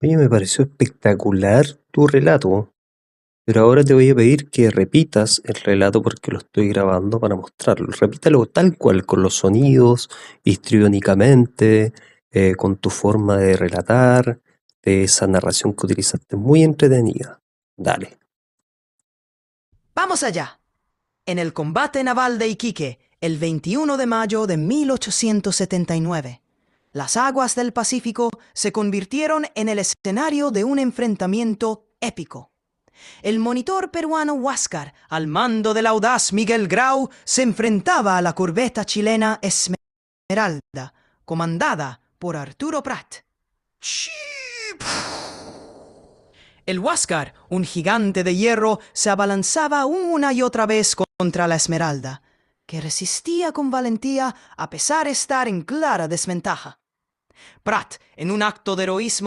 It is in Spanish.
Oye, me pareció espectacular tu relato, pero ahora te voy a pedir que repitas el relato porque lo estoy grabando para mostrarlo. Repítalo tal cual, con los sonidos, histriónicamente, con tu forma de relatar, de esa narración que utilizaste, muy entretenida. Dale. Vamos allá. En el combate naval de Iquique, el 21 de mayo de 1879, las aguas del Pacífico se convirtieron en el escenario de un enfrentamiento épico. El monitor peruano Huáscar, al mando del audaz Miguel Grau, se enfrentaba a la corbeta chilena Esmeralda, comandada por Arturo Prat. El Huáscar, un gigante de hierro, se abalanzaba una y otra vez contra la Esmeralda, que resistía con valentía a pesar de estar en clara desventaja. Prat, en un acto de heroísmo